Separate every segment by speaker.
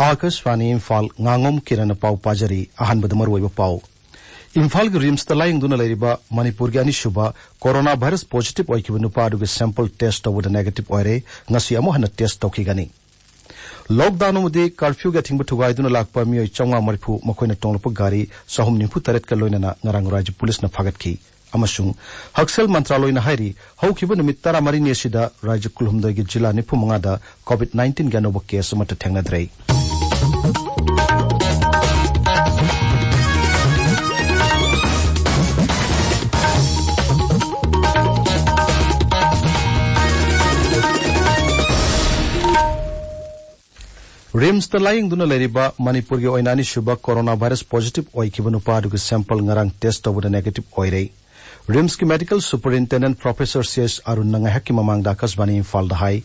Speaker 1: Akashvani Imphal ngangom kirana pau pajari ahan badamar waiba pau Imphal के RIMS तलाइंग दुना लेरिबा मणिपुर के अनिशुबा कोरोना वायरस पॉजिटिव ओइकिबा नुपा दुगे सैंपल टेस्ट तौबदा नेगेटिव ओइरे ngasi amu hana test तौखिगani लॉकडाउन मुदे कर्फ्यू के थिंग थुगाई दुना लाकपा मियोय चौंगा मरिफु मखोइना टोंगलप गारी सहम निफु तरत का लोइना ngarang राज्य पुलिस न फागतखि अमसुंग हक्सेल मंत्रालय न हाइरी हौखिबा नुमित 13 नेसिदा राज्य कुलहुमदगी जिला निफु मंगादा कोविड-19 के नोबो केस अमत थेंगनद्रै रिम्स तलाइंग दुना लेरिबा मणिपुर के ओइनानी शुबा कोरोना वायरस पॉजिटिव ओइकिबा नुपा दुगे सैंपल ngarang टेस्ट तौबदा नेगेटिव ओइरे रिम्स की medical superintendent professor CS Arun नंगाहक की ममांग दाकसबानी इम्फाल दहाई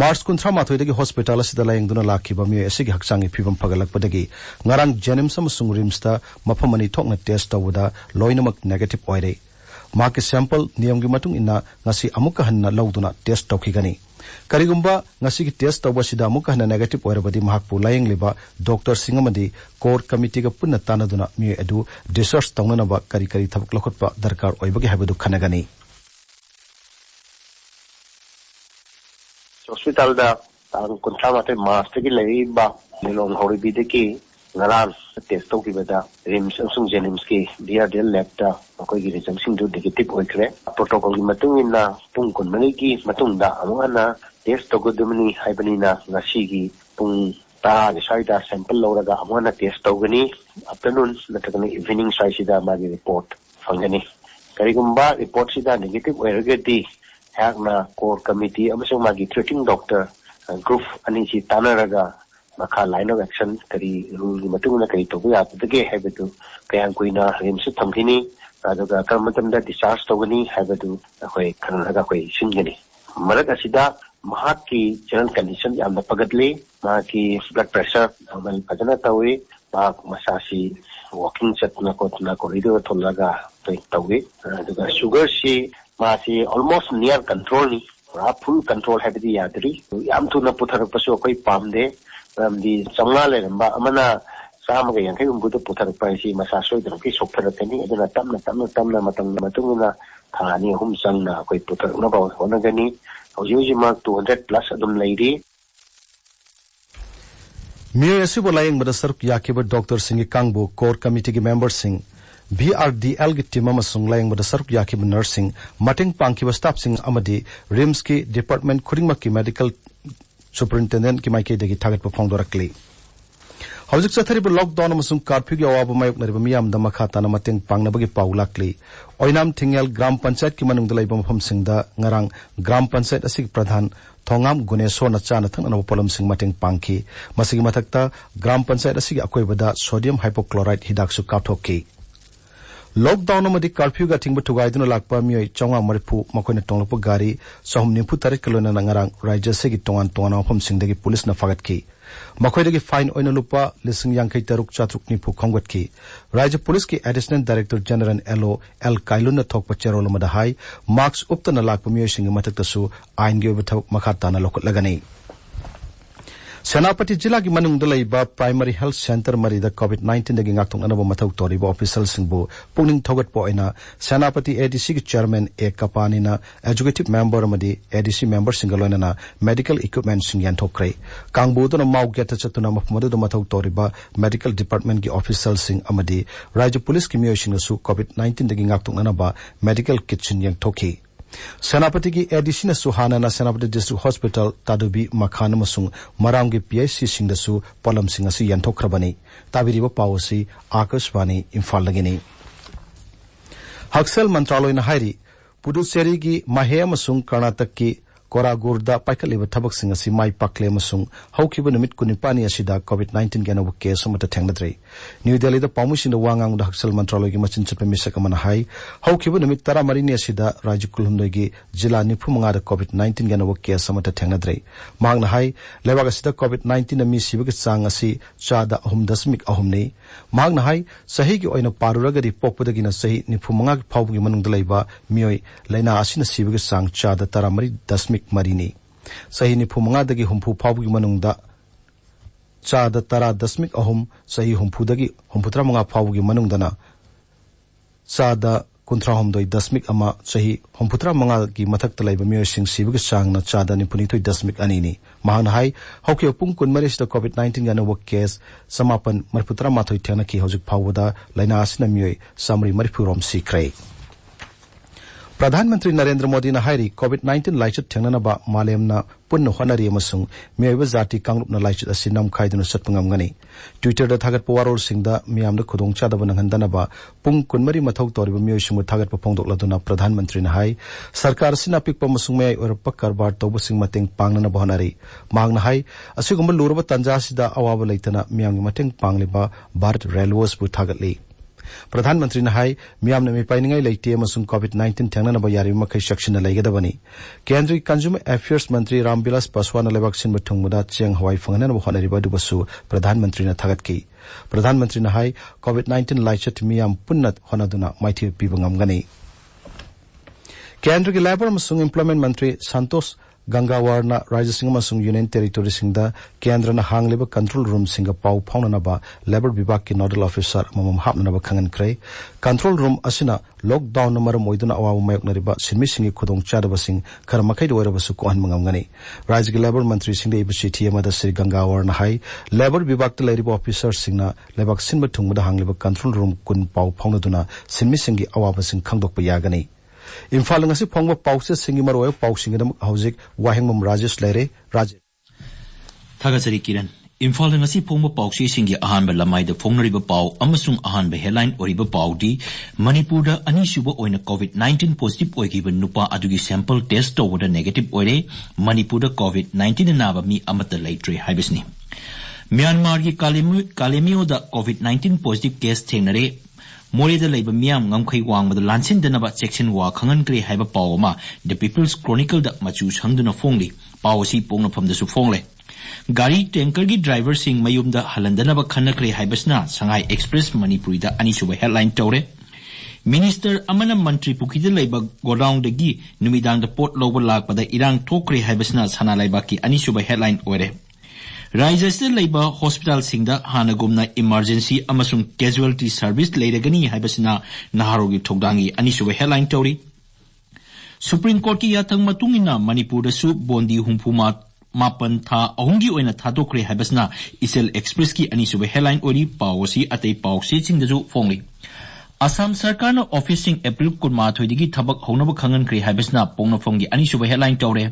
Speaker 1: मार्च 19 हॉस्पिटल असिदा लाइंग दुना लाखिबा मियोय असिगी हक्सांगी फिबम फगलकपदगी ngarang जेनिम्स अमसुंग रिम्स ता मफमनी थोकना टेस्ट तौबदा लोइनमक नेगेटिव ओइरे माके सैंपल नियम की मतुंग इना ngasi amuka hanna lawduna test तौखिगनी करिगुम्बा ngasi की टेस्ट तौबसिदा अमुका हन्ना नेगेटिव ओइरबदी महकपु लाइंग लिबा डॉक्टर सिंगमदी कोर कमिटी का पुन्ना तानदुना मियोय अदु रिसर्च तौननबा करी करी थबक लखोटपा दरकार ओइबगी हाबदु खनगनी
Speaker 2: हॉस्पिटल दा तांग कुंथा माते मास्टर की लेबा निलोंग होरिबिदकी ngarang test tawkibada rims amsung jenims ki DRDL lab ta akoi gi result sing du negative oikre protocol gi matung inna pung kun mani ki matung da amana test tawgodumni haibani na ngasi gi pung ta gi saida sample loraga amana test tawgani afternoon natagani evening saida ma gi report fangani karigumba report sida negative oiragedi hakna core committee amsung ma gi treating doctor group ani si tanaraga makha line of action kari rule gi matungna kari to ya tege habatu kayang kuina rims thamthini aduga karmatamda discharge togani habatu akoi khanaga koi singani marak asida mahak ki general condition yamna pagadle ma ki blood pressure normal padana tawi ma masasi walking chatna kotna corridor tholaga tawi aduga sugar si ma si almost near control ni full control habidi yadri yam tuna puthar pasu koi pamde di samale ba amana sama ga yang kai umbu to putar pai si masa soi dro ki sokthar tani aduna tamna matungna thani hum sangna koi putar na ba hona gani hoji ma 200 plus adum leidi
Speaker 1: मियो एसिबो lying बदा सरक याकेबा doctor Singh कांगबो core committee के member Singh VRDL की team अमसुंग lying बदा सरक याकेबा nursing मटिंग पांकिबा staff Singh अमदी RIMS की department खुरिंगमक की medical superintendent की माइके देगी थागत फोंदोरकली हौजिक चथरिब लॉकडाउन अमसुंग कर्फ्यू की अवाब मायक नरिब मियाम द मखा ताना मतेंग पांगनबगी पाउलाकली ओइनाम थिंगेल ग्राम पंचायत की मनुंग दलाइब मफम सिंगदा ngarang ग्राम पंचायत असि प्रधान थोंगाम गुनेश्वर नचाना थंगना पोलम सिंग मतेंग पांखी मसिगी मथक्ता ग्राम पंचायत असि अकोइबदा सोडियम हाइपोक्लोराइड हिदाकसु काथोकी लॉकडाउन मदी कर्फ्यू का थिंग थुगाइदुना लाकपा मियोय चौंगा मरिफु मखोइना टोंगलप गारी सहम निफु तरत कलोना ngarang राज्य से की टोंगान टोंगाना मफम सिंगदगी पुलिस न फागतखि मखोइदगी फाइन ओइना लुपा लिसिंग यांखै तरुक चातरुक निफु खोंगतखि राज्य पुलिस की additional director general L Kailun थोकप चेरोल मदा हाई मार्क्स उपतना लाकपा मियोय सिंग मथक्तसु आइन गे बथक मखाताना लोकलगनी सेनापति जिला की मनुंग दलाइबा प्राइमरी हेल्थ सेंटर मरीदा कोविड-19 दगी ngakthong anaba mathau toriba official singbu pungning thogat po ina सेनापति ADC की चेयरमैन ए कपानी ना एजुकेटिव मेंबर अमदी ADC मेंबर सिंगलोना ना मेडिकल इक्विपमेंट सिंगयान थोक्रे कांगबु तो माउ गेट चतुना मफमदु दो माथौ तोरिबा मेडिकल डिपार्टमेंट की ऑफिशियल सिंग अमदी राज्य पुलिस की मियोसिंगसु कोविड-19 दगी ngakthong anaba मेडिकल किट सिंगयान थोखि सेनापति की एडीसी ने सुहाना सेनापति डिस्ट्रिक्ट हॉस्पिटल तादुबी मखान मसुंग मराम की PIC सिंगदसु पलम सिंग असि यंथोख्रबनी ताबिरिबो पावसी आकाशवाणी इम्फाल लगेनी हक्सेल मंत्रालय न हाइरी पुडुचेरी की माहे मसुंग कर्नाटक की कोरागुरदा पाइकलिबा थबक सिंग असि माइ पाकले मसुंग हौखिबा नुमित कुनिपानी असिदा कोविड-19 के नव केस अमत थेंगनद्रे न्यू दिल्ली द पामुसिन वांगांग द हक्सेल मंत्रालय की मचिन चप मिसक मन हाई हौखिबा नुमित 13 नि असिदा राज्य कुलहुमदय की जिला निफु मंगा द कोविड-19 के नव केस अमत थेंगनद्रे मांगना हाई लेबाग असिदा कोविड-19 न मि सिबग चांग असि चादा 3.3 नि मांगना हाई सही की ओइना पारुरगदि पोकपदगी न सही निफु मंगा फावगी मनुंग द लैबा मियोय लैना असिन सिबग चांग चादा 13.3 मरीनी सही निफु मंगा दगी हुंफु फावगी मनुंग द चाद 10.3 सही हुंफुदगी हुंफुत्रा मंगा फावगी मनुंगदना चाद 53.1 सही हुंफुत्रा मंगा की मथक तलाइब मियोसिंग सिबग चांगना चाद 92.2 नि महान हाई हौके पुंग कुनमरिस द कोविड-19 गनो वो केस समापन मरफुत्रा माथोई थेना की हौजिक फावदा लाइना आसिना मियोय सामरी मरफुरोम सिख्रे प्रधानमंत्री नरेंद्र मोदी ने हाई कोविड-19 लाइचत थेंगनबा मालेमना पुन्न होनरी अमसुंग मियोयब जाति कांगरुपना लाइचत असि नमखाइदुना सतपंगमगनी ट्विटर दा थागत पवारोल सिंगदा मियामदा खुदोंचादब नंगनदनबा पुंग कुनमरी मथौ तोरिब मियोयसिंग थागत फोंदोकलदुना प्रधानमंत्री ने हाई सरकार सिना पिकप मसुंग मयाय ओरप कारबार तौबसिंग मतेंग पांगनना होनरी मांगना हाई असिगुम लुरब तंजासिदा अवाब लेतना मियामगी मतेंग पांगलिबा भारत रेलवेस बु थागतली प्रधानमंत्री ने हाई मियामने मिपाइनिंगाई लेते अमसुंग कोविड-19 थेंगनबा यारि मखै सक्सिना लेगदबनी केंद्रीय कंज्यूमर अफेयर्स मंत्री रामविलास पासवान लेबाक सिन बथुंगदा चेंग हवाई फंगनन होनरिबा दुबसु प्रधानमंत्री ने थागतकी प्रधानमंत्री ने हाई कोविड-19 लाइचत मियाम पुन्नत होनदुना माइथि पिबंगमगनी केंद्र के लेबर अमसुंग एम्प्लॉयमेंट मंत्री संतोष गंगावारना राज्य सिंह यूनियन टेरिटोरी सिंह केंद्र हांगलेब कंट्रोल रूम सिंह पाउ फाउननबा लेबर विभाग की नोडल ऑफिसर ममम हापनबा खंगनख्रे कंट्रोल रूम असिना लॉकडाउन मरम ओइदुना अवाब मायोकनरिबा सिनमि सिंह खुदोंग चादबसिंग खर मखै दोइरबसु कोहन मंगमगनी राज्य के लेबर मंत्री सिंह इब चिठी अमदा श्री गंगावारना हाई लेबर विभाग त लेरिबा ऑफिसर सिंह लेबाक सिनब थुंगबदा हांगलेब कंट्रोल रूम कुन पाउ फाउनदुना सिनमि सिंह की अवाब सिंह खंगदोकप यागनी Imphal ngasi phongba pause singi maroy pausing dam hauzik wahengmum rajesh leire rajesh
Speaker 3: thagachari kiran imphal ngasi phongba pause singi ahan ba lamai da phongnariba pau amasung ahan ba headline oriba pau di manipur da ani suba oina covid-19 positive oigiba nupa adugi sample test towada negative oire manipur da covid-19 na ba mi amata leitre haibisni myanmar gi kalemio da covid-19 positive case thengnare मोरेदा लेब मियाम ngमखै वांगबद लानसिनदनबा section वा खंगनक्रे हाइबा पावमा द पीपल्स क्रोनिकल द मचु संगदुना फोंगली पावसी पोंगनफमदसु फोंगले गाड़ी टैंकर की ड्राइवर सिंह मयुमदा हलंदनबा खनक्रे हाइबसना संगाई एक्सप्रेस मणिपुरी द अनिसुबा हेडलाइन तौरे मिनिस्टर अमना मंत्री पुखिद लेब गोडाउन दगी नुमिदांग द पोर्ट लोब लाकपदा इरांग थोक्रे हाइबसना सना लेबा की अनिसुबा हेडलाइन ओरे राज्य लेब हॉस्पिटल सिंह हानगुमना इमरजेंसी अमसुंग casualty service लेरगनी हाइबसना नहारोगी थोगदांगी अनिसुबा headline तौरी supreme court की याथंग मतुंगिना मणिपुर दसु बोंदी हुंफुमा मापन था अहुंगी ओइना थादोक्रे हाइबसना इसेल एक्सप्रेस की अनिसुबा हेडलाइन ओरी पावसी अतै पावसी सिंगदजु फोंगली असम सरकार न ऑफिस सिंह अप्रैल 18 दगी थबक हौनब खंगनक्रे हाइबसना पोंगनफोंगी अनिसुबा हेडलाइन तौरे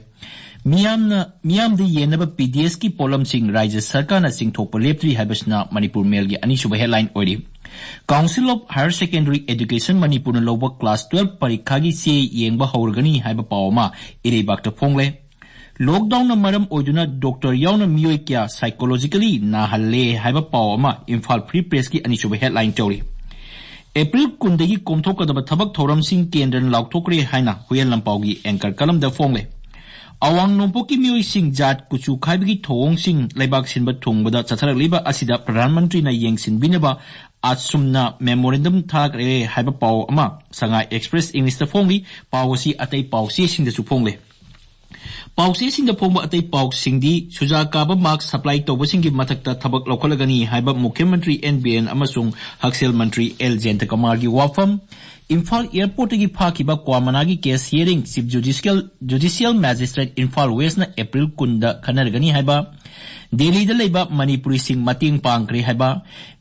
Speaker 3: मियाम द येनब पीडीएस की पोलम सिंह राज्य सरकार न सिंथोप लेप्त्री हाइबसना मणिपुर मेल की अनिसुबा हेडलाइन ओरी council of higher secondary education Manipur न लोब क्लास 12 परीक्षा की से येंगबा हौरगनी हाइबा पावमा इरेबाक्ट फोंगले लॉकडाउन न मरम ओइदुना डॉक्टर याउन मियोय क्या साइकोलॉजिकली नाहल्ले हाइबा पावमा इम्फाल फ्री प्रेस की अनिसुबा हेडलाइन तौरी अप्रैल 10 कोमथोकदब थबक थौरम सिंह केंद्र लाउथोक्रे हाइना हुयल लंपाउगी एंकर कलम द फोंगले अवांग नोंपोकी मियोय सिंह जात कुचु खाइबगी थोंग सिंह लेबाक सिनबा थोंगबदा चथरलिबा असिदा प्रधानमंत्री न येंगसिनबिनबा आसुमना मेमोरेंडम थागरे हाइबा पाव अमा संगाई एक्सप्रेस इंग्लिश द फोंगली पावसी अतै पावसी सिंह दसु फोंगले पावसी सिंह द फोंगबा अतै पाव सिंहदी सुजा काबा मार्क्स सप्लाई तौबसिंग की मथकता थबक लौखलगनी हाइबा मुख्यमंत्री एनबीएन अमसुंग हक्सेल मंत्री एल जयंतकुमार की वाफम इम्फाल एयरपोर्ट की फाकिबा क्वामना की case hearing chief judicial magistrate Imphal west न अप्रैल 10 खनरगनी हाइबा दिल्ली द लेबा मणिपुरी सिंह मतिंग पांगरे हाइबा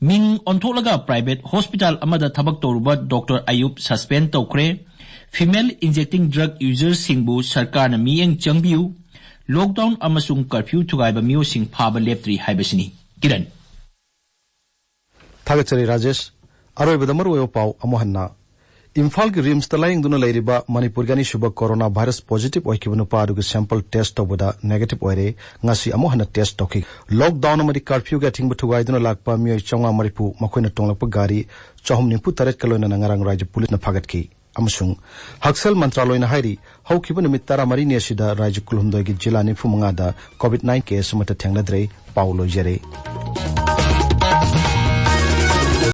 Speaker 3: मिंग ओंथोलगा प्राइवेट हॉस्पिटल अमदा थबक तौरुबा डॉक्टर अयूब सस्पेंड तौखरे फीमेल इंजेक्टिंग ड्रग यूजर सिंहबु सरकार न मियेंग चंगबियु लॉकडाउन अमसुंग कर्फ्यू थुगाइबा मियो सिंह फाबा लेप्त्री हाइबसिनी किरण
Speaker 1: थागचरी राजेश अरोइबदमर ओयो पाव अमोहन्ना इम्फाल की रिम्स तलाइंगदुना लेरिबा मणिपुर गानी शुभ कोरोना वायरस पॉजिटिव ओइकिबु नुपा अदुग सैंपल टेस्ट तौबदा नेगेटिव ओइरे ngasi अमोहन्ना टेस्ट तौकी लॉकडाउन अमदि कर्फ्यू गा थिंगबु थुगाइदुना लाकपा मियोय चौंगा मरिपु मखोइना टोंगलकपा गाड़ी 493 कलोइना नंगारंग राज्य पुलिस न फागतकी अमसुंग हक्सल मंत्रालयना हाइरी हौखिबु निमित 13 नेसिदा राज्य कुलहुमदोगी जिला 95 दा कोविड-19 केस मत थेंगनद्रे पाउलो जरे